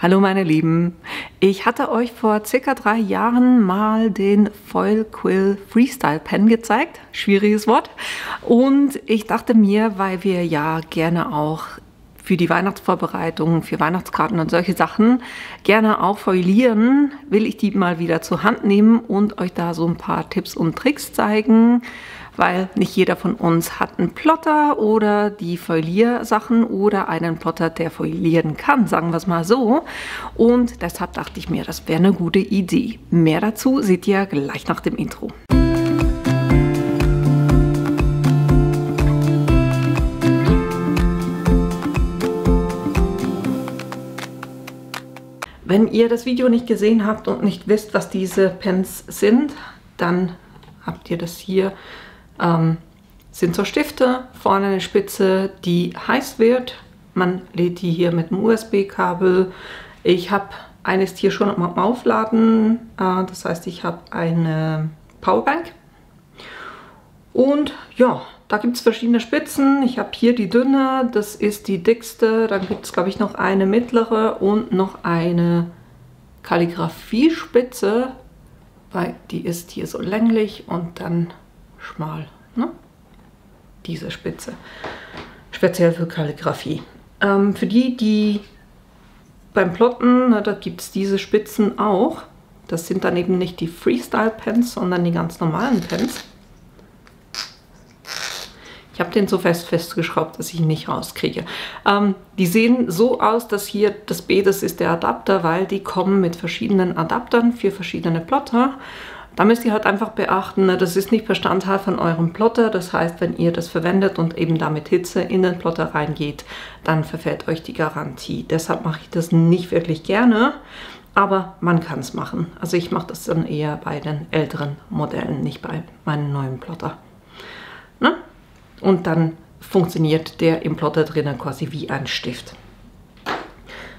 Hallo meine Lieben, ich hatte euch vor circa 3 Jahren mal den Foil Quill Freestyle Pen gezeigt, schwieriges Wort, und ich dachte mir, weil wir ja gerne auch für die Weihnachtsvorbereitung, für Weihnachtskarten und solche Sachen gerne auch foilieren, will ich die mal wieder zur Hand nehmen und euch da so ein paar Tipps und Tricks zeigen, weil nicht jeder von uns hat einen Plotter oder die Foiliersachen oder einen Plotter, der foilieren kann, sagen wir es mal so. Und deshalb dachte ich mir, das wäre eine gute Idee. Mehr dazu seht ihr gleich nach dem Intro. Wenn ihr das Video nicht gesehen habt und nicht wisst, was diese Pens sind, dann habt ihr das hier. Sind so Stifte, vorne eine Spitze, die heiß wird. Man lädt die hier mit einem USB-Kabel. Ich habe eines hier schon am Aufladen, das heißt, ich habe eine Powerbank. Und ja, da gibt es verschiedene Spitzen. Ich habe hier die dünne, das ist die dickste. Dann gibt es, glaube ich, noch eine mittlere und noch eine Kalligrafiespitze, weil die ist hier so länglich und dann schmal, ne? Diese Spitze, speziell für Kalligrafie. Für die beim Plotten, da gibt es diese Spitzen auch. Das sind dann eben nicht die Freestyle Pens, sondern die ganz normalen Pens. Ich habe den so festgeschraubt, dass ich ihn nicht rauskriege. Die sehen so aus, dass hier das B, das ist der Adapter, weil die kommen mit verschiedenen Adaptern für verschiedene Plotter. Da müsst ihr halt einfach beachten, das ist nicht Bestandteil von eurem Plotter. Das heißt, wenn ihr das verwendet und eben damit Hitze in den Plotter reingeht, dann verfällt euch die Garantie. Deshalb mache ich das nicht wirklich gerne, aber man kann es machen. Also ich mache das dann eher bei den älteren Modellen, nicht bei meinem neuen Plotter. Ne? Und dann funktioniert der im Plotter drinnen quasi wie ein Stift.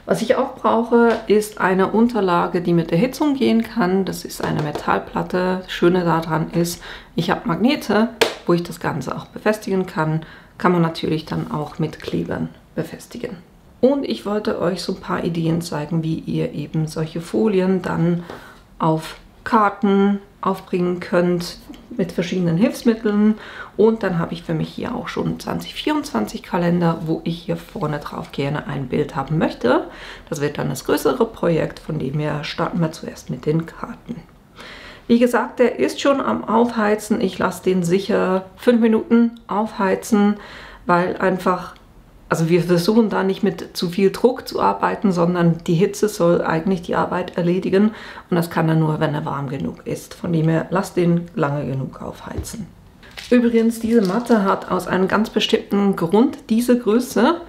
Was ich auch brauche, ist eine Unterlage, die mit Erhitzung gehen kann. Das ist eine Metallplatte. Das Schöne daran ist, ich habe Magnete, wo ich das Ganze auch befestigen kann. Kann man natürlich dann auch mit Klebern befestigen. Und ich wollte euch so ein paar Ideen zeigen, wie ihr eben solche Folien dann auf Karten aufbringen könnt mit verschiedenen Hilfsmitteln. Und dann habe ich für mich hier auch schon 2024 Kalender, wo ich hier vorne drauf gerne ein Bild haben möchte. Das wird dann das größere Projekt, von dem her starten wir zuerst mit den Karten. Wie gesagt, der ist schon am Aufheizen. Ich lasse den sicher 5 Minuten aufheizen, weil einfach, also wir versuchen da nicht mit zu viel Druck zu arbeiten, sondern die Hitze soll eigentlich die Arbeit erledigen und das kann er nur, wenn er warm genug ist. Von dem her, lasst den lange genug aufheizen. Übrigens, diese Matte hat aus einem ganz bestimmten Grund diese Größe,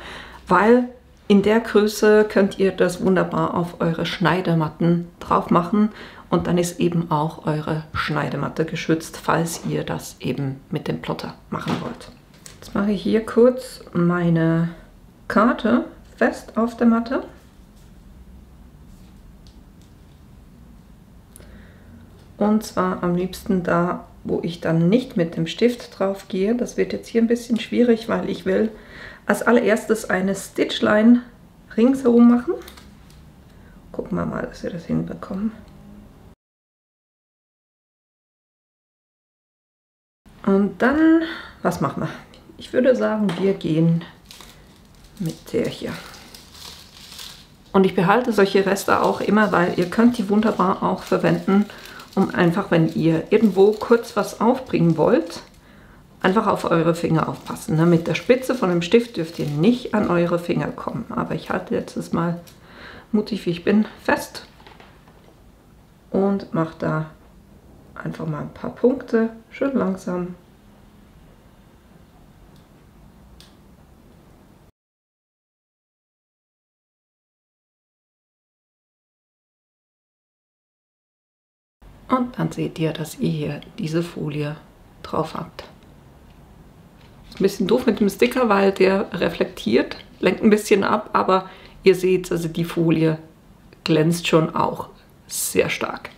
weil in der Größe könnt ihr das wunderbar auf eure Schneidematten drauf machen und dann ist eben auch eure Schneidematte geschützt, falls ihr das eben mit dem Plotter machen wollt. Jetzt mache ich hier kurz meine Karte fest auf der Matte. Und zwar am liebsten da, wo ich dann nicht mit dem Stift drauf gehe. Das wird jetzt hier ein bisschen schwierig, weil ich will als allererstes eine Stitchline ringsherum machen. Gucken wir mal, dass wir das hinbekommen. Und dann, was machen wir? Ich würde sagen, wir gehen mit der hier. Und ich behalte solche Reste auch immer, weil ihr könnt die wunderbar auch verwenden, um einfach, wenn ihr irgendwo kurz was aufbringen wollt, einfach auf eure Finger aufpassen. Ne? Mit der Spitze von dem Stift dürft ihr nicht an eure Finger kommen. Aber ich halte jetzt das mal, mutig wie ich bin, fest und mache da einfach mal ein paar Punkte, schön langsam. Und dann seht ihr, dass ihr hier diese Folie drauf habt. Ist ein bisschen doof mit dem Sticker, weil der reflektiert, lenkt ein bisschen ab, aber ihr seht, also die Folie glänzt schon auch sehr stark.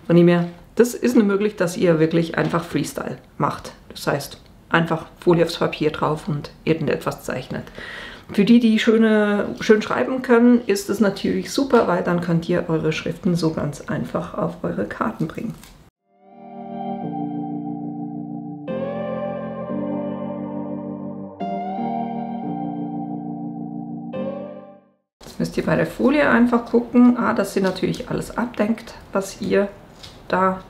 Von dem her, das ist eine Möglichkeit, dass ihr wirklich einfach Freestyle macht. Das heißt, einfach Folie aufs Papier drauf und irgendetwas zeichnet. Für die, die schön schreiben können, ist es natürlich super, weil dann könnt ihr eure Schriften so ganz einfach auf eure Karten bringen. Jetzt müsst ihr bei der Folie einfach gucken, dass sie natürlich alles abdenkt, was ihr da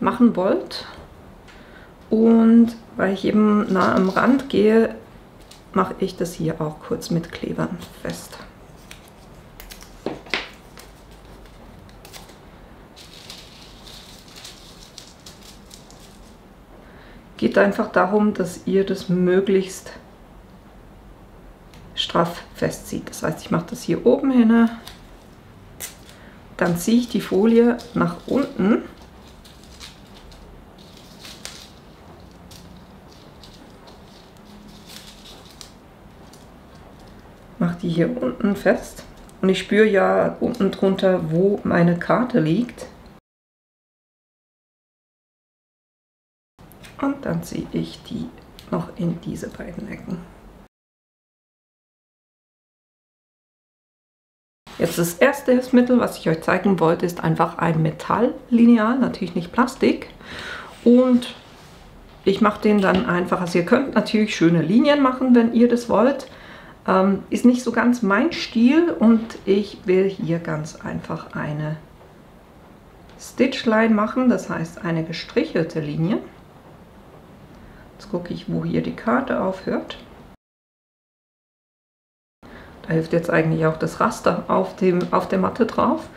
machen wollt. Und weil ich eben nah am Rand gehe, mache ich das hier auch kurz mit Klebern fest. Geht einfach darum, dass ihr das möglichst straff festzieht. Das heißt, ich mache das hier oben hin, dann ziehe ich die Folie nach unten. Mache die hier unten fest und ich spüre ja unten drunter, wo meine Karte liegt. Und dann ziehe ich die noch in diese beiden Ecken. Jetzt das erste Hilfsmittel, was ich euch zeigen wollte, ist einfach ein Metalllineal, natürlich nicht Plastik. Und ich mache den dann einfach, also ihr könnt natürlich schöne Linien machen, wenn ihr das wollt. Ist nicht so ganz mein Stil und ich will hier ganz einfach eine Stitchline machen, das heißt eine gestrichelte Linie. Jetzt gucke ich, wo hier die Karte aufhört. Da hilft jetzt eigentlich auch das Raster auf der Matte drauf.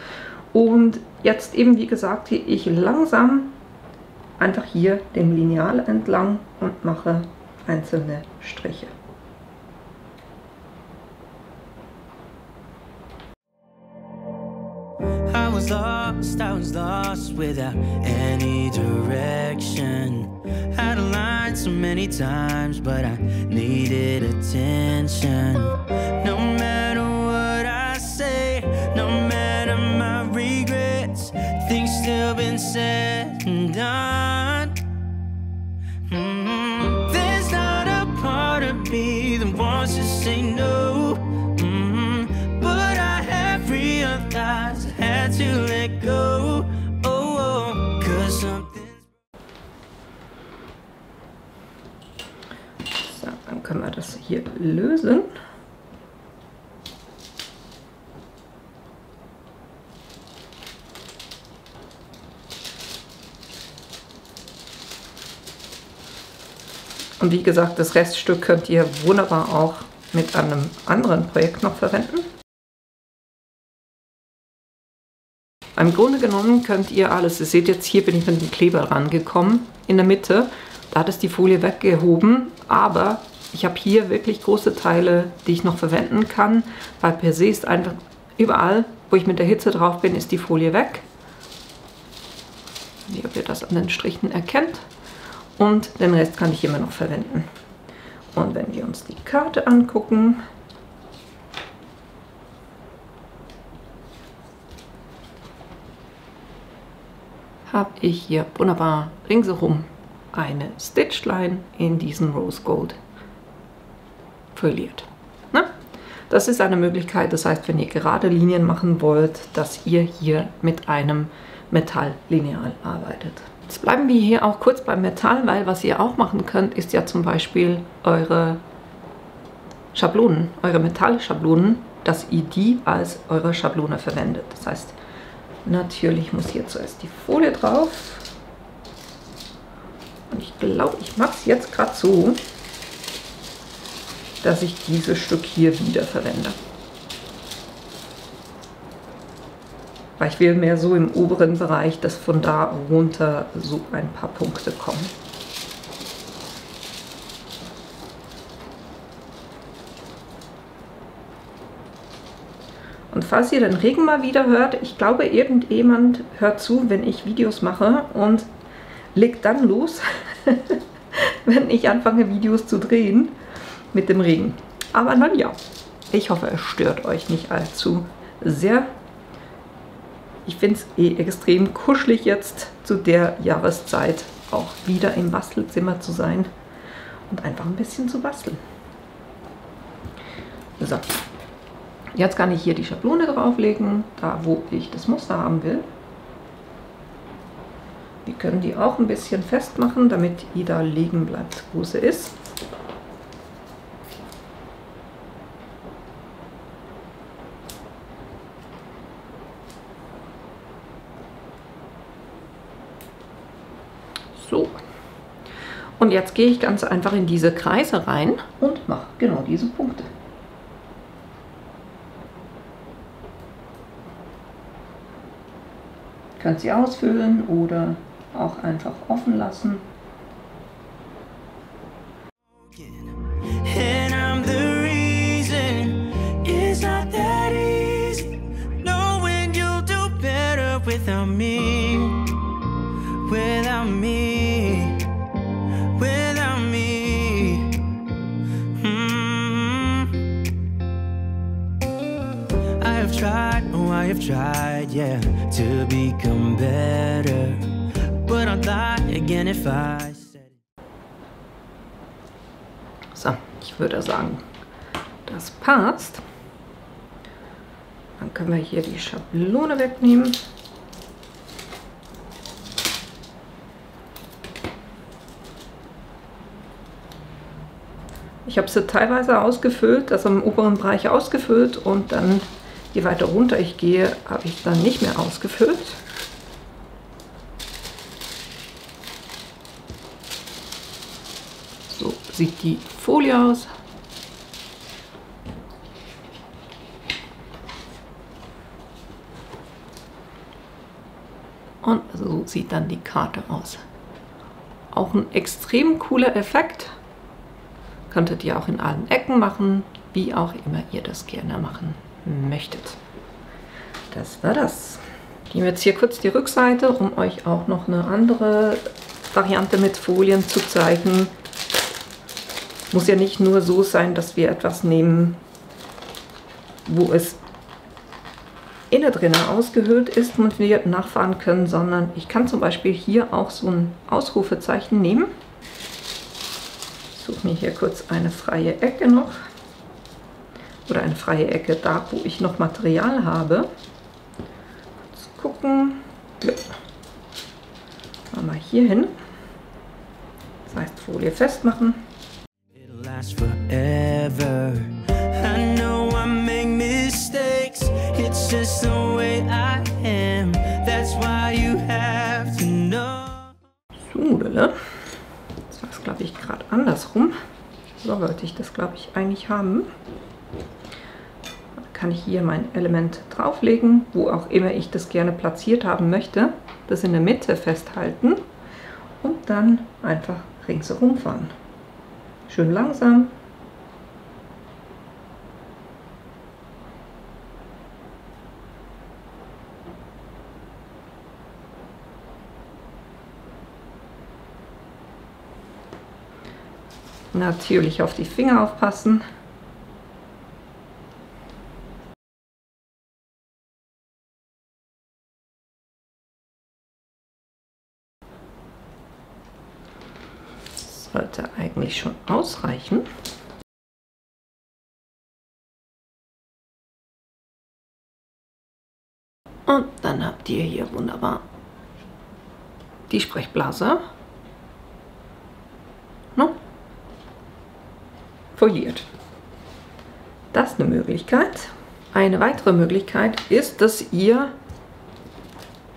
Und jetzt eben, wie gesagt, gehe ich langsam einfach hier dem Lineal entlang und mache einzelne Striche. I was lost without any direction. Had a line so many times, but I needed attention. No matter what I say, no matter my regrets, things still been said and done. There's not a part of me that wants to say no. But I have realized I had to let go. Oh, 'cause something's... So, dann können wir das hier lösen. Und wie gesagt, das Reststück könnt ihr wunderbar auch mit einem anderen Projekt noch verwenden. Im Grunde genommen könnt ihr alles, ihr seht jetzt, hier bin ich mit dem Kleber rangekommen, in der Mitte, da hat es die Folie weggehoben, aber ich habe hier wirklich große Teile, die ich noch verwenden kann, weil per se ist einfach überall, wo ich mit der Hitze drauf bin, ist die Folie weg. Ich weiß nicht, ob ihr das an den Strichen erkennt. Und den Rest kann ich immer noch verwenden. Und wenn wir uns die Karte angucken, habe ich hier wunderbar ringsherum eine Stitchline in diesen Rose Gold foliert. Ne? Das ist eine Möglichkeit, das heißt, wenn ihr gerade Linien machen wollt, dass ihr hier mit einem Metalllineal arbeitet. Jetzt bleiben wir hier auch kurz beim Metall, weil was ihr auch machen könnt, ist ja zum Beispiel eure Schablonen, eure Metallschablonen, dass ihr die als eure Schablone verwendet. Das heißt, natürlich muss hier zuerst die Folie drauf. Und ich glaube, ich mache es jetzt gerade so, dass ich dieses Stück hier wieder verwende. Weil ich will mehr so im oberen Bereich, dass von da runter so ein paar Punkte kommen. Und falls ihr den Regen mal wieder hört, ich glaube, irgendjemand hört zu, wenn ich Videos mache und legt dann los, wenn ich anfange, Videos zu drehen mit dem Regen. Aber na ja, ich hoffe, es stört euch nicht allzu sehr. Ich finde es extrem kuschelig jetzt zu der Jahreszeit auch wieder im Bastelzimmer zu sein und einfach ein bisschen zu basteln. So, jetzt kann ich hier die Schablone drauflegen, da wo ich das Muster haben will. Wir können die auch ein bisschen festmachen, damit die da liegen bleibt, wo sie ist. So. Und jetzt gehe ich ganz einfach in diese Kreise rein und mache genau diese Punkte. Könnt sie ausfüllen oder auch einfach offen lassen. And I'm the reason it's not that easy, knowing you'll do better without me, without me, without me. I have tried, yeah, to become better, but I'd lie again if I said it. So, ich würde sagen, das passt. Dann können wir hier die Schablone wegnehmen. Ich habe sie teilweise ausgefüllt, also im oberen Bereich ausgefüllt, und dann, je weiter runter ich gehe, habe ich dann nicht mehr ausgefüllt. So sieht die Folie aus. Und so sieht dann die Karte aus. Auch ein extrem cooler Effekt. Könntet ihr auch in allen Ecken machen, wie auch immer ihr das gerne machen möchtet. Das war das. Ich nehme jetzt hier kurz die Rückseite, um euch auch noch eine andere Variante mit Folien zu zeigen. Muss ja nicht nur so sein, dass wir etwas nehmen, wo es innen drin ausgehöhlt ist und wir nachfahren können, sondern ich kann zum Beispiel hier auch so ein Ausrufezeichen nehmen. Ich suche mir hier kurz eine freie Ecke noch. Oder eine freie Ecke da, wo ich noch Material habe. Kurz gucken. Ja. Machen wir hier hin. Das heißt Folie festmachen. It'll last forever. I know I make mistakes. It's just the way I am. That's why you have to know. So, das war es, glaube ich, gerade andersrum. So wollte ich das, glaube ich, eigentlich haben. Dann kann ich hier mein Element drauflegen, wo auch immer ich das gerne platziert haben möchte. Das in der Mitte festhalten und dann einfach ringsherum fahren. Schön langsam. Natürlich auf die Finger aufpassen. Sollte eigentlich schon ausreichen. Und dann habt ihr hier wunderbar die Sprechblase. No? Foliert. Das ist eine Möglichkeit. Eine weitere Möglichkeit ist, dass ihr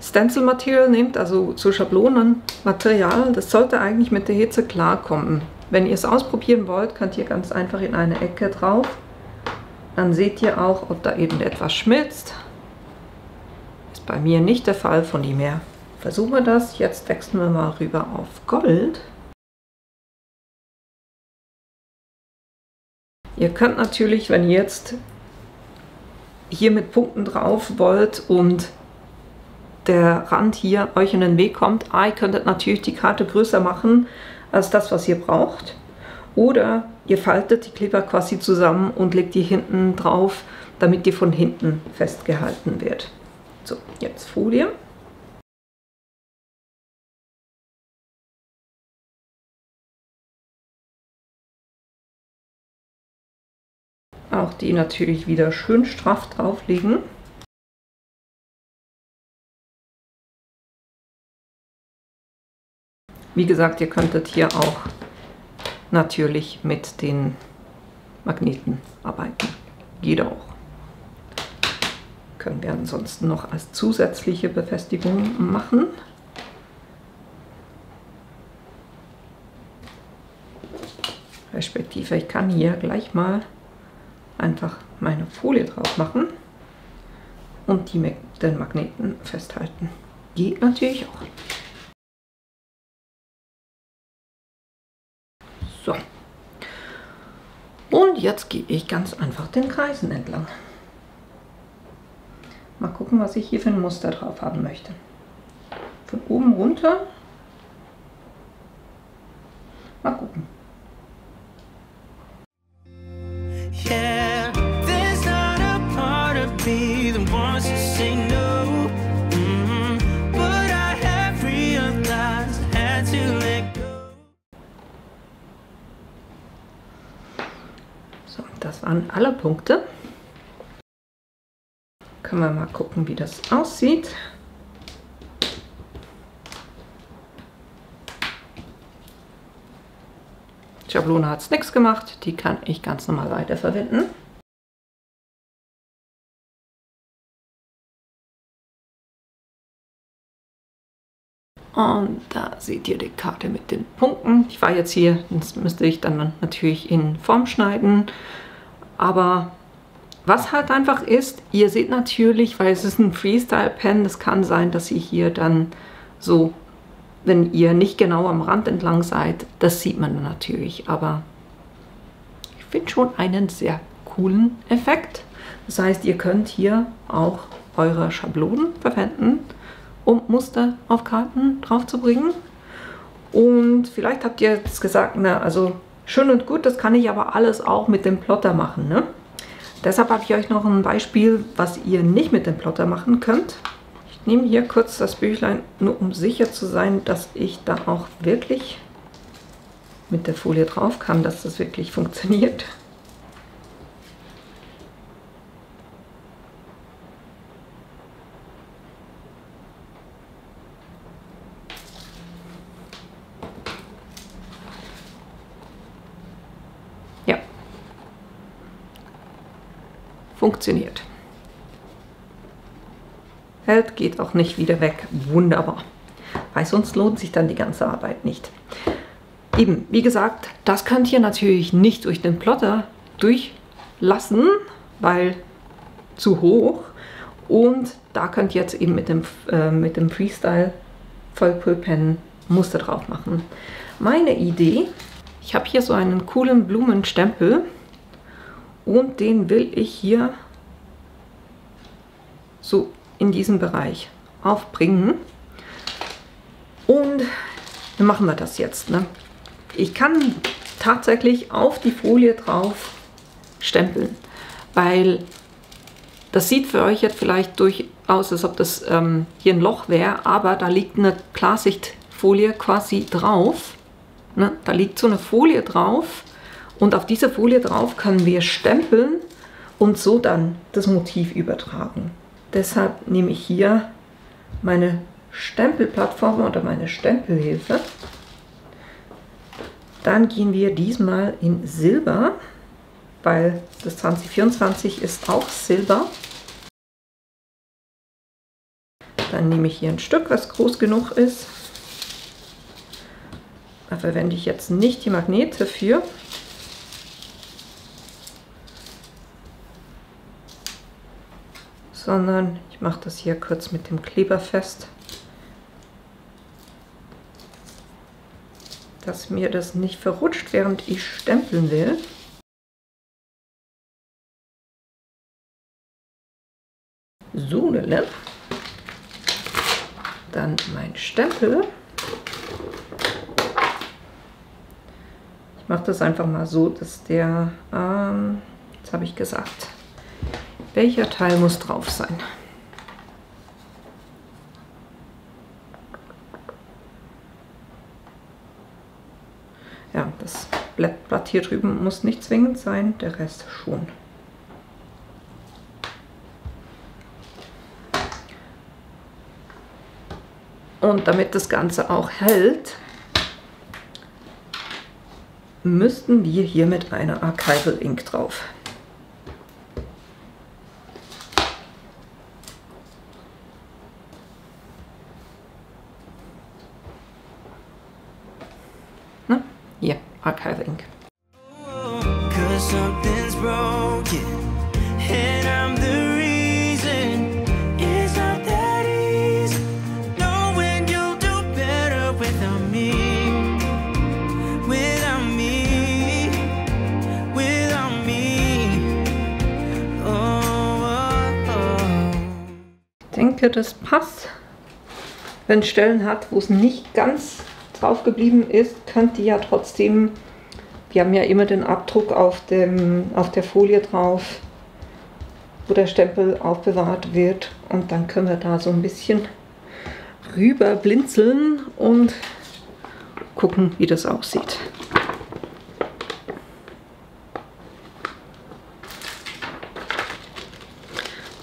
Stencil Material nehmt, also so Schablonenmaterial. Das sollte eigentlich mit der Hitze klarkommen. Wenn ihr es ausprobieren wollt, könnt ihr ganz einfach in eine Ecke drauf. Dann seht ihr auch, ob da irgendetwas schmilzt. Ist bei mir nicht der Fall, von dem her versuchen wir das. Jetzt wechseln wir mal rüber auf Gold. Ihr könnt natürlich, wenn ihr jetzt hier mit Punkten drauf wollt und der Rand hier euch in den Weg kommt, ihr könntet natürlich die Karte größer machen als das, was ihr braucht. Oder ihr faltet die Kleber quasi zusammen und legt die hinten drauf, damit die von hinten festgehalten wird. So, jetzt Folie. auch die natürlich wieder schön straff drauflegen. Wie gesagt, ihr könntet hier auch natürlich mit den Magneten arbeiten. Geht auch. Können wir ansonsten noch als zusätzliche Befestigung machen. Respektive, ich kann hier gleich mal einfach meine Folie drauf machen und die mit den Magneten festhalten. Geht natürlich auch. So. Und jetzt gehe ich ganz einfach den Kreisen entlang. Mal gucken, was ich hier für ein Muster drauf haben möchte. Von oben runter. Mal gucken. Yeah, there's not a part of me that wants to say no. But I have realized I had to let go. So, das waren alle Punkte. Können wir mal gucken, wie das aussieht. Schablone hat es nichts gemacht, die kann ich ganz normal weiterverwenden. Und da seht ihr die Karte mit den Punkten. Ich war jetzt hier, das müsste ich dann natürlich in Form schneiden. Aber was halt einfach ist, ihr seht natürlich, weil es ist ein Freestyle-Pen, das kann sein, dass ihr hier dann so, wenn ihr nicht genau am Rand entlang seid, das sieht man natürlich. Aber ich finde schon einen sehr coolen Effekt. Das heißt, ihr könnt hier auch eure Schablonen verwenden, um Muster auf Karten drauf zu bringen. Und vielleicht habt ihr jetzt gesagt, na, also schön und gut, das kann ich aber alles auch mit dem Plotter machen, ne? Deshalb habe ich euch noch ein Beispiel, was ihr nicht mit dem Plotter machen könnt. Ich nehme hier kurz das Büchlein, nur um sicher zu sein, dass ich da auch wirklich mit der Folie drauf kann, dass das wirklich funktioniert. Ja. Funktioniert. Hält, geht auch nicht wieder weg. Wunderbar. Weil sonst lohnt sich dann die ganze Arbeit nicht. Eben, wie gesagt, das könnt ihr natürlich nicht durch den Plotter durchlassen, weil zu hoch. Und da könnt ihr jetzt eben mit dem Freestyle Vollpulpen Muster drauf machen. Meine Idee, ich habe hier so einen coolen Blumenstempel und den will ich hier so in diesem Bereich aufbringen. Und dann machen wir das jetzt. Ne? Ich kann tatsächlich auf die Folie drauf stempeln, weil das sieht für euch jetzt vielleicht durchaus, als ob das hier ein Loch wäre, aber da liegt eine Klarsichtfolie quasi drauf. Ne? Da liegt so eine Folie drauf und auf diese Folie drauf können wir stempeln und so dann das Motiv übertragen. Deshalb nehme ich hier meine Stempelplattform oder meine Stempelhilfe. Dann gehen wir diesmal in Silber, weil das 2024 ist auch Silber. Dann nehme ich hier ein Stück, was groß genug ist. Da verwende ich jetzt nicht die Magnete für. Sondern ich mache das hier kurz mit dem Kleber fest, dass mir das nicht verrutscht, während ich stempeln will. So, dann mein Stempel. Ich mache das einfach mal so, dass der, jetzt habe ich gesagt, welcher Teil muss drauf sein? Ja, das Blatt hier drüben muss nicht zwingend sein, der Rest schon. Und damit das Ganze auch hält, müssten wir hier mit einer Archival Ink drauf. Na, hier, Archival Ink. Ich denke, das passt. Wenn es Stellen hat, wo es nicht ganz drauf geblieben ist, könnt ihr ja trotzdem, wir haben ja immer den Abdruck auf der Folie drauf, wo der Stempel aufbewahrt wird, und dann können wir da so ein bisschen rüber blinzeln und gucken, wie das aussieht.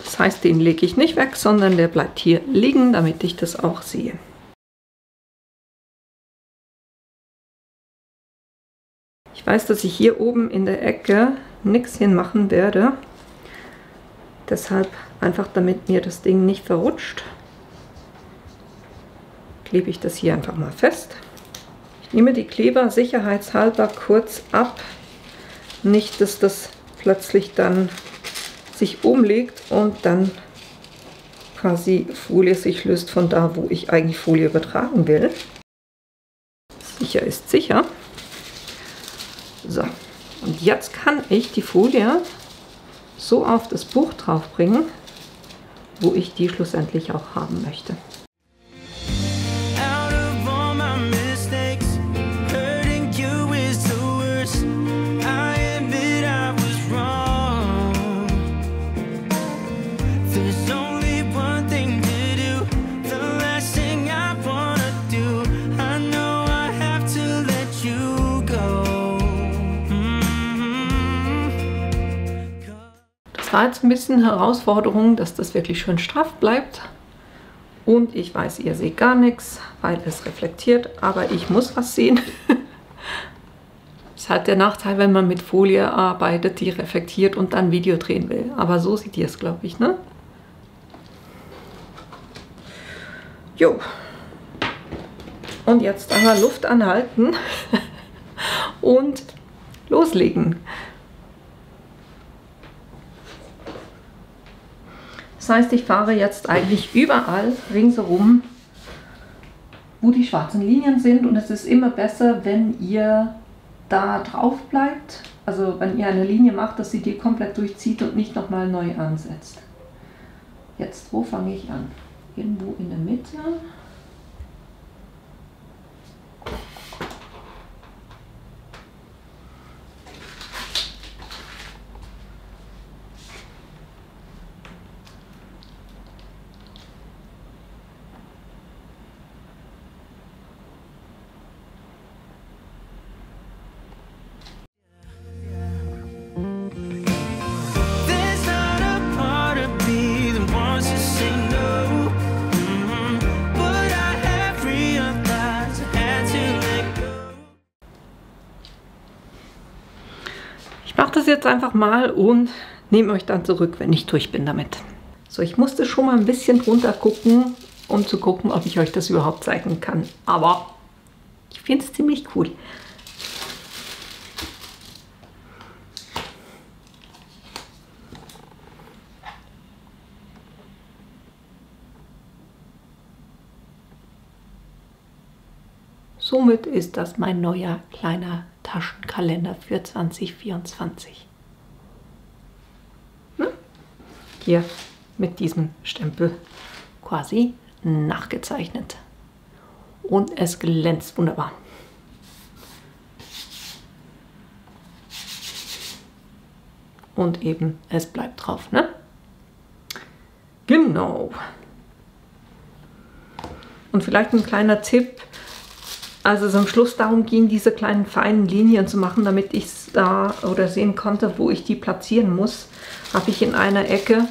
Das heißt, den lege ich nicht weg, sondern der bleibt hier liegen, damit ich das auch sehe. Ich weiß, dass ich hier oben in der Ecke nichts hinmachen werde. Deshalb einfach, damit mir das Ding nicht verrutscht, klebe ich das hier einfach mal fest. Ich nehme die Kleber sicherheitshalber kurz ab. Nicht, dass das plötzlich dann sich umlegt und dann quasi Folie sich löst von da, wo ich eigentlich Folie übertragen will. Sicher ist sicher. So, und jetzt kann ich die Folie so auf das Buch drauf bringen, wo ich die schlussendlich auch haben möchte. War jetzt ein bisschen Herausforderung, dass das wirklich schön straff bleibt, und ich weiß, ihr seht gar nichts, weil es reflektiert, aber ich muss was sehen. Das ist halt der Nachteil, wenn man mit Folie arbeitet, die reflektiert und dann Video drehen will, aber so seht ihr es, glaube ich, ne? Jo. Und jetzt einmal Luft anhalten und loslegen. Das heißt, ich fahre jetzt eigentlich überall ringsherum, wo die schwarzen Linien sind, und es ist immer besser, wenn ihr da drauf bleibt. Also wenn ihr eine Linie macht, dass sie die komplett durchzieht und nicht nochmal neu ansetzt. Jetzt, wo fange ich an? Irgendwo in der Mitte. Ich mache das jetzt einfach mal und nehme euch dann zurück, wenn ich durch bin damit. So, ich musste schon mal ein bisschen drunter gucken, um zu gucken, ob ich euch das überhaupt zeigen kann. Aber ich finde es ziemlich cool. Somit ist das mein neuer kleiner Taschenkalender für 2024. Hier mit diesem Stempel quasi nachgezeichnet. Und es glänzt wunderbar. Und eben, es bleibt drauf, ne? Genau. Und vielleicht ein kleiner Tipp. Also es am Schluss darum ging, diese kleinen feinen Linien zu machen, damit ich es da oder sehen konnte, wo ich die platzieren muss, habe ich in einer Ecke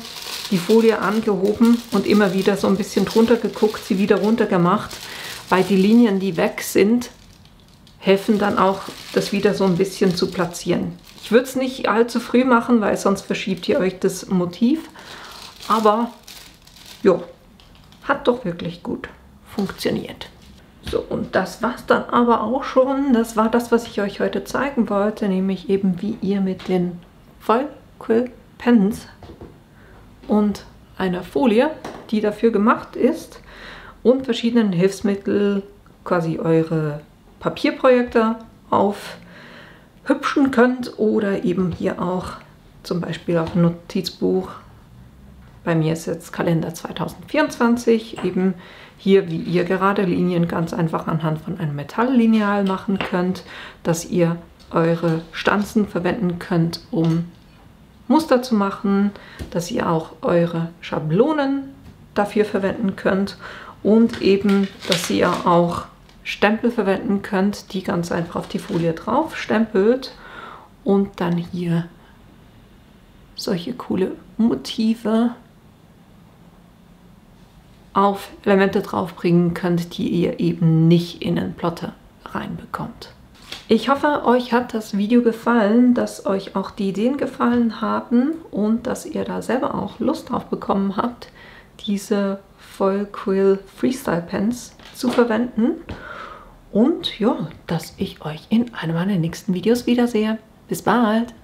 die Folie angehoben und immer wieder so ein bisschen drunter geguckt, sie wieder runter gemacht, weil die Linien, die weg sind, helfen dann auch, das wieder so ein bisschen zu platzieren. Ich würde es nicht allzu früh machen, weil sonst verschiebt ihr euch das Motiv. Aber ja, hat doch wirklich gut funktioniert. So, und das war es dann aber auch schon. Das war das, was ich euch heute zeigen wollte, nämlich eben, wie ihr mit den Foil Quill Pens und einer Folie, die dafür gemacht ist, und verschiedenen Hilfsmitteln quasi eure Papierprojekte aufhübschen könnt oder eben hier auch zum Beispiel auf ein Notizbuch. Bei mir ist jetzt Kalender 2024, eben hier, wie ihr gerade Linien ganz einfach anhand von einem Metalllineal machen könnt, dass ihr eure Stanzen verwenden könnt, um Muster zu machen, dass ihr auch eure Schablonen dafür verwenden könnt und eben, dass ihr auch Stempel verwenden könnt, die ganz einfach auf die Folie drauf stempelt und dann hier solche coole Motive auf Elemente draufbringen könnt, die ihr eben nicht in den Plotter reinbekommt. Ich hoffe, euch hat das Video gefallen, dass euch auch die Ideen gefallen haben und dass ihr da selber auch Lust drauf bekommen habt, diese Foil Quill Freestyle Pens zu verwenden. Und ja, dass ich euch in einem meiner nächsten Videos wiedersehe. Bis bald!